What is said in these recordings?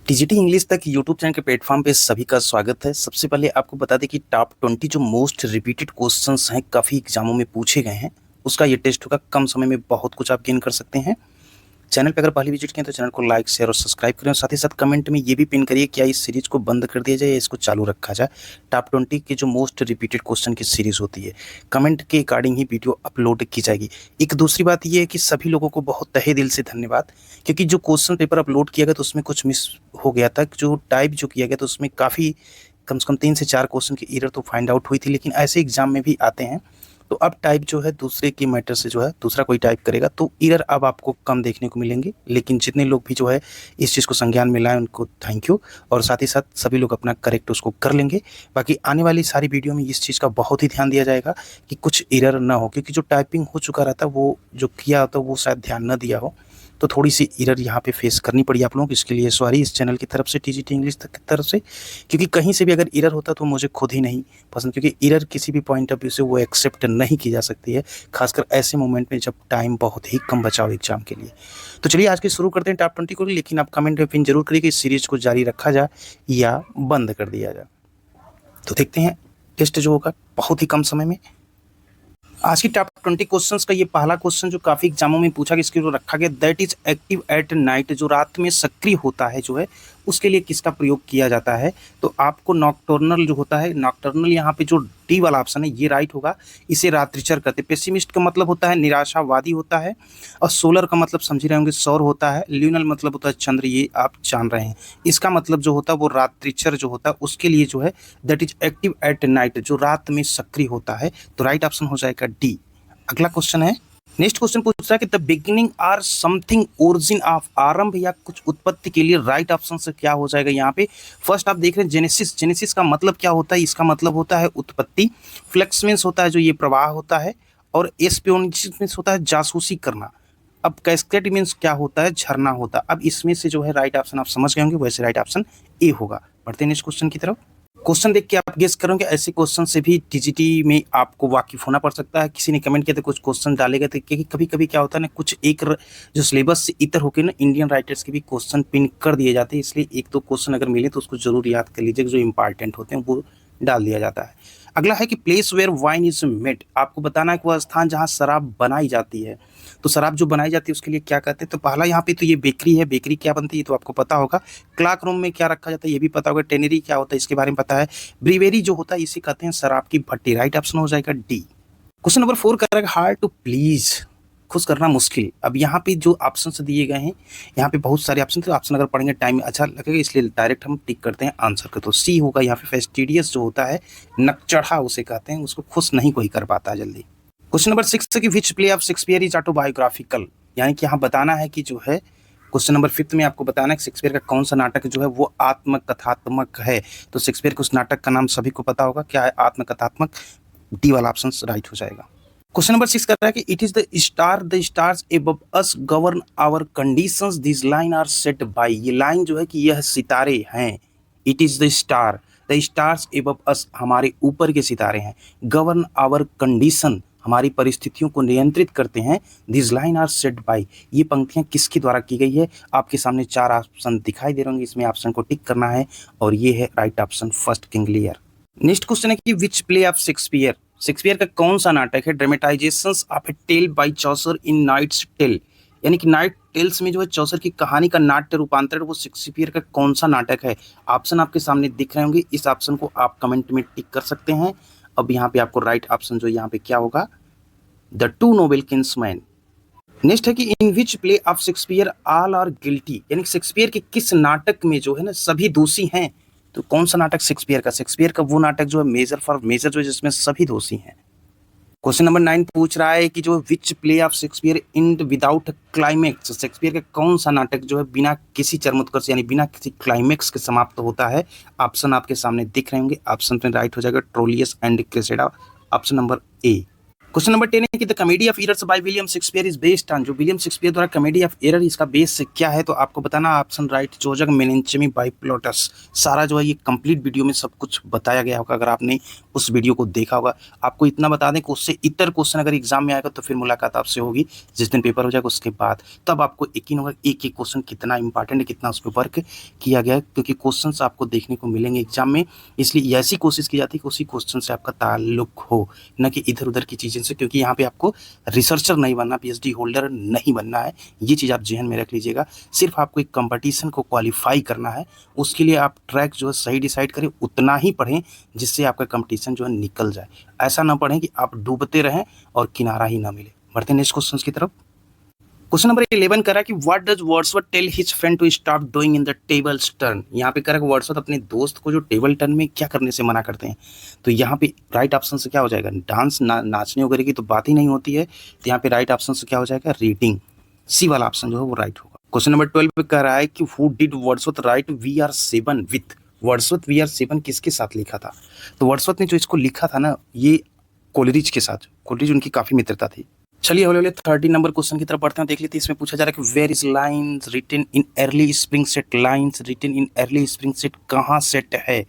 TGT English तक YouTube channel के platform पे सभी का स्वागत है। सबसे पहले आपको बता दें कि टॉप 20 जो मोस्ट रिपीटेड क्वेश्चंस हैं काफ़ी एग्जामों में पूछे गए हैं, उसका ये टेस्ट होगा। कम समय में बहुत कुछ आप गेन कर सकते हैं। चैनल पे अगर पहली विजिट किए तो चैनल को लाइक शेयर और सब्सक्राइब करें और साथ ही साथ कमेंट में ये भी पिन करिए क्या इस सीरीज को बंद कर दिया जाए या इसको चालू रखा जाए। टॉप 20 के जो मोस्ट रिपीटेड क्वेश्चन की सीरीज होती है, कमेंट के अकॉर्डिंग ही वीडियो अपलोड की जाएगी। एक दूसरी बात ये है कि सभी लोगों को बहुत तहे दिल से धन्यवाद, क्योंकि जो क्वेश्चन पेपर अपलोड किया गया तो उसमें कुछ मिस हो गया था। जो टाइप जो किया गया तो उसमें काफ़ी कम से कम 3 से 4 क्वेश्चन की एरर तो फाइंड आउट हुई थी, लेकिन ऐसे एग्जाम में भी आते हैं। तो अब टाइप जो है दूसरे के मैटर से जो है दूसरा कोई टाइप करेगा तो एरर अब आपको कम देखने को मिलेंगे। लेकिन जितने लोग भी जो है इस चीज़ को संज्ञान में लाएं उनको थैंक यू, और साथ ही साथ सभी लोग अपना करेक्ट उसको कर लेंगे। बाकी आने वाली सारी वीडियो में इस चीज़ का बहुत ही ध्यान दिया जाएगा कि कुछ एरर ना हो, क्योंकि जो टाइपिंग हो चुका रहता है वो जो किया होता है वो शायद ध्यान न दिया हो, तो थोड़ी सी एरर यहाँ पे फेस करनी पड़ी आप लोगों को। इसके लिए सॉरी इस चैनल की तरफ से, टीजीटी इंग्लिश तक की तरफ से, क्योंकि कहीं से भी अगर एरर होता तो मुझे खुद ही नहीं पसंद, क्योंकि एरर किसी भी पॉइंट ऑफ व्यू से वो एक्सेप्ट नहीं की जा सकती है, खासकर ऐसे मोमेंट में जब टाइम बहुत ही कम बचा हो एग्जाम के लिए। तो चलिए आज के शुरू करते हैं टॉप 20 को, लेकिन आप कमेंट में पिन जरूर करिए कि इस सीरीज को जारी रखा जाए या बंद कर दिया जाए। तो देखते हैं टेस्ट जो होगा बहुत ही कम समय में। आज की टॉप 20 क्वेश्चंस का ये पहला क्वेश्चन जो काफी एग्जामों में पूछा गया, इसके लिए रखा गया, that is active at night, जो रात में सक्रिय होता है जो है उसके लिए किसका प्रयोग किया जाता है। तो आपको नॉकटर्नल जो होता है, नॉकटर्नल यहाँ पे जो डी वाला ऑप्शन है ये राइट होगा। इसे रात्रिचर कहते हैं। पेसिमिस्ट का मतलब होता है निराशावादी होता है, और सोलर का मतलब समझ रहे होंगे सौर होता है, ल्यूनल मतलब होता है चंद्र, ये आप जान रहे हैं। इसका मतलब जो होता है वो रात्रिचर जो होता है उसके लिए जो है that is active at night, जो रात में सक्रिय होता है। तो राइट ऑप्शन हो जाएगा डी। अगला क्वेश्चन है, नेक्स्ट क्वेश्चन पूछ रहा है कि the beginning or something, origin of, आरंभ या कुछ उत्पत्ति के लिए राइट ऑप्शन से क्या हो जाएगा यहाँ पे। फर्स्ट आप देख रहे हैं जेनेसिस, जेनेसिस का मतलब क्या होता है, इसका मतलब होता है उत्पत्ति। फ्लेक्स मीन्स होता है जो ये प्रवाह होता है, और एस्पियोनिक्स मीन्स होता है जासूसी करना। अब कैस्केड मीन्स क्या होता है, झरना होता है। अब इसमें से जो है राइट ऑप्शन आप समझ गए होंगे, वैसे राइट ऑप्शन ए होगा। बढ़ते हैं नेक्स्ट क्वेश्चन की तरफ। क्वेश्चन देख के आप गेस करोगे, ऐसे क्वेश्चन से भी टीजीटी में आपको वाकिफ होना पड़ सकता है। किसी ने कमेंट किया था कुछ क्वेश्चन डाले गए थे, क्योंकि कभी कभी क्या होता है ना, कुछ एक जो सिलेबस से इतर होकर ना इंडियन राइटर्स के भी क्वेश्चन पिन कर दिए जाते हैं, इसलिए एक दो क्वेश्चन अगर मिले तो उसको जरूर याद कर लीजिए, जो इंपॉर्टेंट होते हैं वो डाल दिया जाता है। अगला है कि place where wine is made, आपको बताना है कि वह स्थान जहाँ शराब बनाई जाती है। तो शराब जो बनाई जाती है उसके लिए क्या कहते हैं। तो पहला यहाँ पे तो ये बेकरी है, बेकरी क्या बनती है तो आपको पता होगा। क्लाक रूम में क्या रखा जाता है ये भी पता होगा। टेनरी क्या होता है इसके बारे में पता है। ब्रीवेरी जो होता है इसे कहते हैं शराब की भट्टी। राइट ऑप्शन हो जाएगा डी। क्वेश्चन नंबर 4 कह रहा है हार्ड टू प्लीज, खुश करना मुश्किल। अब यहाँ पे जो ऑप्शन दिए गए हैं, यहाँ पे बहुत सारे ऑप्शन थे। ऑप्शन अगर पढ़ेंगे टाइम अच्छा लगेगा, इसलिए डायरेक्ट हम टिक करते हैं आंसर का। तो सी होगा यहाँ पे। फेस्टिडियस जो होता है, नकचढ़ा उसे कहते हैं, उसको खुश नहीं कोई कर पाता जल्दी। क्वेश्चन नंबर 6 है कि which play of Shakespeare is autobiographical, यानी कि यहाँ बताना है कि जो है क्वेश्चन नंबर 5 में आपको बताना है कि शेक्सपियर का कौन सा नाटक जो है वो आत्मकथात्मक है। तो शेक्सपियर के उस नाटक का नाम सभी को पता होगा, क्या है, आत्मकथात्मक। डी वाला ऑप्शन राइट हो जाएगा। क्वेश्चन नंबर 6 कर रहा है कि it is the stars above us govern our conditions, this line are set by, ये लाइन जो है कि यह सितारे हैं। It is the stars above us, हमारे ऊपर के सितारे हैं। गवर्न आवर कंडीशन, हमारी परिस्थितियों को नियंत्रित करते हैं। This line are set by, ये पंक्तियां किसके द्वारा की गई है। आपके सामने 4 ऑप्शन दिखाई दे रहे होंगे, इसमें ऑप्शन को टिक करना है, और ये है right option first, King Lear. Next question है कि which play of Shakespeare, Shakespeare का कौन सा नाटक है dramatisations of a tale by Chaucer in Knight's Tale, यानी कि नाइट टेल्स में जो है चौसर की कहानी का नाट्य रूपांतरण, वो शेक्सपियर का कौन सा नाटक है। ऑप्शन आपके सामने दिख रहे होंगे, इस ऑप्शन को आप कमेंट में टिक कर सकते हैं। अब यहाँ पे आपको राइट ऑप्शन जो यहाँ पे क्या होगा, the two noble kinsmen. Next है कि in which play of Shakespeare all are guilty, यानी कि शेक्सपियर के किस नाटक में जो है ना सभी दोषी हैं। तो कौन सा नाटक शेक्सपियर का वो नाटक जो है मेजर फॉर मेजर, जो है जिसमें सभी दोषी हैं। क्वेश्चन नंबर 9 पूछ रहा है कि जो विच play of Shakespeare and without climax, Shakespeare का कौन सा नाटक जो है बिना किसी चरमोत्कर्ष यानी बिना किसी क्लाइमेक्स के समाप्त होता है। ऑप्शन आपके सामने दिख रहे होंगे, ऑप्शन में राइट हो जाएगा Troilus and Cressida, option number A. Question number 10 है कि the comedy of errors by William Shakespeare is based on, जो विलियम शेक्सपियर द्वारा कॉमेडी ऑफ एरर इसका बेस क्या है। तो आपको बताना ऑप्शन राइट जो हो जाएगा मेनिंचमी बाय प्लॉटस। सारा जो है ये कंप्लीट वीडियो में सब कुछ बताया गया होगा, अगर आपने उस वीडियो को देखा होगा। आपको इतना बता दें कि उससे इतर क्वेश्चन अगर एग्जाम में आएगा तो फिर मुलाकात आपसे होगी जिस दिन पेपर हो जाएगा उसके बाद, तब आपको यकीन होगा एक एक क्वेश्चन कितना इंपॉर्टेंट है, कितना उस पर वर्क किया गया है, क्योंकि क्वेश्चन आपको देखने को मिलेंगे एग्जाम में। इसलिए ऐसी कोशिश की जाती है कि उसी क्वेश्चन से आपका ताल्लुक हो, न कि इधर उधर की चीज़ों से, क्योंकि यहाँ पे आपको रिसर्चर नहीं बनना, पीएचडी होल्डर नहीं बनना है। ये चीज़ आप जहन में रख लीजिएगा। सिर्फ आपको एक कंपटीशन को क्वालिफाई करना है, उसके लिए आप ट्रैक जो है सही डिसाइड करें, उतना ही पढ़ें जिससे आपका कंपटीशन जो है निकल जाए। ऐसा ना पढ़ें कि आप डूबते रहें और किनारा ही ना मिले। बढ़ते हैं नेक्स्ट क्वेश्चन की तरफ। क्वेश्चन नंबर 11 करा कि what does Wordsworth tell his friend to stop doing in the tables turn. यहाँ पे करा कि वर्ड्सवर्थ अपने दोस्त को जो टेबल टर्न में क्या करने से मना करते हैं। तो यहाँ पे राइट ऑप्शन से क्या हो जाएगा, डांस नाचने वगैरह की तो बात ही नहीं होती है। तो यहाँ पे राइट ऑप्शन से क्या हो जाएगा, रीडिंग। सी वाला ऑप्शन जो है वो राइट होगा। क्वेश्चन नंबर 12 पे कह रहा है कि who did Wordsworth write we are 7 with. Wordsworth we are 7 किसके साथ लिखा था। तो वर्ड्सवर्थ ने जो इसको लिखा था ना, ये कोलरिज के साथ। कोलरिज उनकी काफी मित्रता थी। चलिए हौले 13 नंबर क्वेश्चन की तरफ बढ़ते हैं। देख लेते हैं इसमें पूछा जा रहा है कि where is lines written in early spring set. Lines written in early spring set कहाँ सेट है।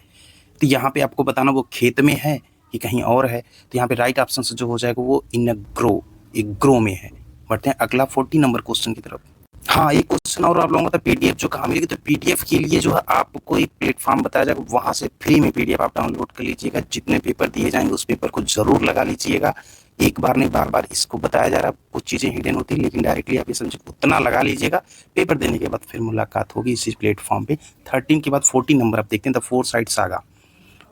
तो यहाँ पे आपको बताना वो खेत में है कि कहीं और है। तो यहाँ पे राइट ऑप्शन से जो हो जाएगा वो इन अ ग्रो, एक ग्रो में है। बढ़ते हैं अगला 14 नंबर क्वेश्चन की तरफ। हाँ, एक क्वेश्चन और आप लोगों का पीडीएफ जो कहाँ मिलेगी। तो पीडीएफ के लिए जो है आपको एक प्लेटफॉर्म बताया जाएगा, वहां से फ्री में पीडीएफ आप डाउनलोड कर लीजिएगा। जितने पेपर दिए जाएंगे उस पेपर को जरूर लगा लीजिएगा। एक बार नहीं, बार बार इसको बताया जा रहा है। कुछ चीजें हिडन होती है लेकिन डायरेक्टली आप ये समझे उतना लगा लीजिएगा। पेपर देने के बाद फिर मुलाकात होगी इसी प्लेटफॉर्म पे। 13 के बाद 14 नंबर आप देखते हैं the 4 side saga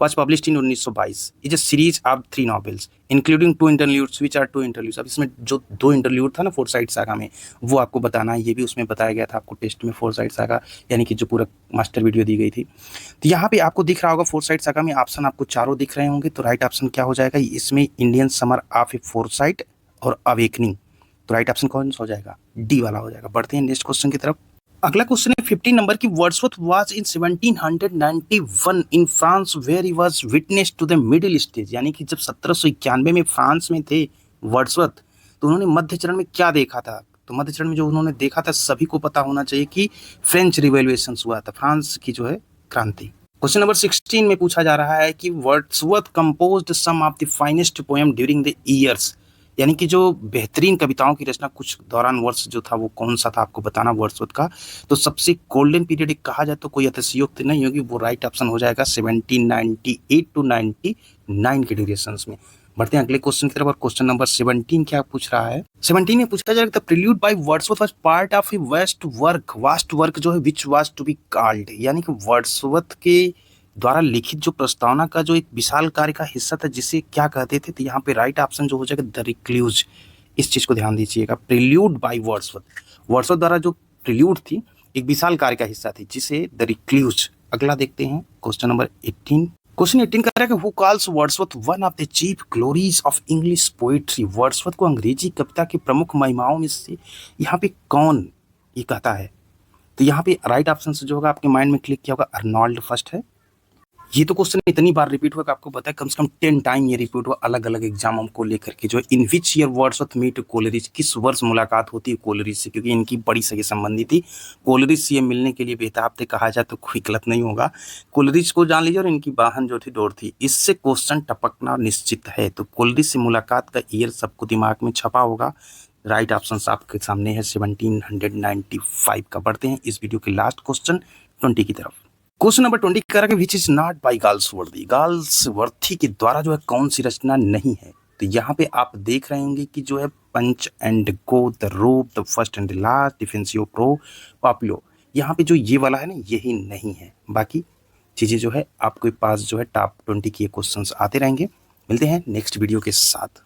was published in 1922 is a series of 3 novels including 2 interludes which are 2 interludes। अब इसमें जो 2 इंटरल्यूड था ना 4 साइड सागा में, वो आपको बताना है। ये भी उसमें बताया गया था आपको टेस्ट में 4 साइड सागा, यानी कि जो पूरा मास्टर वीडियो दी गई थी। तो यहाँ पे आपको दिख रहा होगा 4 साइड सागा में ऑप्शन आपको चारों दिख रहे होंगे। तो राइट ऑप्शन क्या हो जाएगा, इसमें Indian summer of A 4 side और अवेकनिंग। तो राइट ऑप्शन कौन सा हो जाएगा, डी वाला हो जाएगा। बढ़ते हैं नेक्स्ट क्वेश्चन की तरफ। अगला क्वेश्चन है 15 नंबर की। Wordsworth was in 1791 in France where he was witness to the middle stage. यानी कि जब 1791 में फ्रांस में थे वर्ड्सवर्थ, तो उन्होंने मध्य चरण में क्या देखा था। तो मध्य चरण में जो उन्होंने देखा था सभी को पता होना चाहिए कि फ्रेंच रिवॉल्यूशन हुआ था, फ्रांस की जो है क्रांति। क्वेश्चन नंबर 16 में पूछा जा रहा है कि Wordsworth composed some of the finest poem during the years. यानी कि जो बेहतरीन कविताओं की रचना कुछ दौरान वर्ष जो था वो कौन सा था, आपको बताना वर्ड्सवर्थ का। तो सबसे गोल्डन पीरियड कहा जाए तो कोई अतिशयोक्ति नहीं होगी, वो राइट ऑप्शन हो जाएगा 1798 टू 99 के ड्यूरेशन में। बढ़ते हैं अगले क्वेश्चन की तरफ। और क्वेश्चन नंबर 17 क्या पूछ रहा है, 17 में पूछा जाएगा the prelude by Wordsworth was part of a vast work जो है which was to be called. यानी कि वर्ड्सवर्थ के द्वारा लिखित जो प्रस्तावना का जो एक विशाल कार्य का हिस्सा था जिसे क्या कहते थे। तो यहाँ पे राइट ऑप्शन जो हो जाएगा द रिक्लूज। इस चीज को ध्यान दीजिएगा, प्रील्यूड बाय वर्ड्सवर्थ द्वारा जो प्रील्यूड थी एक विशाल कार्य का हिस्सा थी जिसे द रिक्लूज। अगला देखते हैं क्वेश्चन नंबर 18। क्वेश्चन 18 कह रहा है who calls Wordsworth one of the chief glories of English poetry. Wordsworth को अंग्रेजी कविता की प्रमुख महिमाओं में से यहाँ पे कौन ये कहता है। तो यहाँ पे राइट ऑप्शन से जो होगा आपके माइंड में क्लिक किया होगा अर्नोल्ड फर्स्ट है। ये तो क्वेश्चन इतनी बार रिपीट हुआ कि आपको पता है कम से कम 10 टाइम ये रिपीट हुआ अलग अलग एग्जामों को लेकर के। जो in which year Wordsworth meet Coleridge, किस वर्ष मुलाकात होती है कोलरिज से, क्योंकि इनकी बड़ी सगी संबंधी थी। कोलरिज से ये मिलने के लिए बेताब थे, कहा जाए तो कोई गलत नहीं होगा। कोलरिज को जान लीजिए और इनकी वाहन जो थी डोर थी। इससे क्वेश्चन टपकना निश्चित है। तो कोलरिज से मुलाकात का ईयर सबको दिमाग में छपा होगा। राइट ऑप्शन आपके सामने है 1795 का। बढ़ते हैं इस वीडियो के लास्ट क्वेश्चन 20 की तरफ। क्वेश्चन नंबर 20 कह रहा है which is not by Galsworthy. Galsworthy के द्वारा जो है कौन सी रचना नहीं है। तो यहाँ पे आप देख रहे होंगे कि जो है punch and go, the rope, the first and the last, defensio pro, populo, यहाँ पे जो ये वाला है ना यही नहीं है। बाकी चीजें जो है आपके पास जो है टॉप 20 के क्वेश्चंस आते रहेंगे। मिलते हैं नेक्स्ट वीडियो के साथ।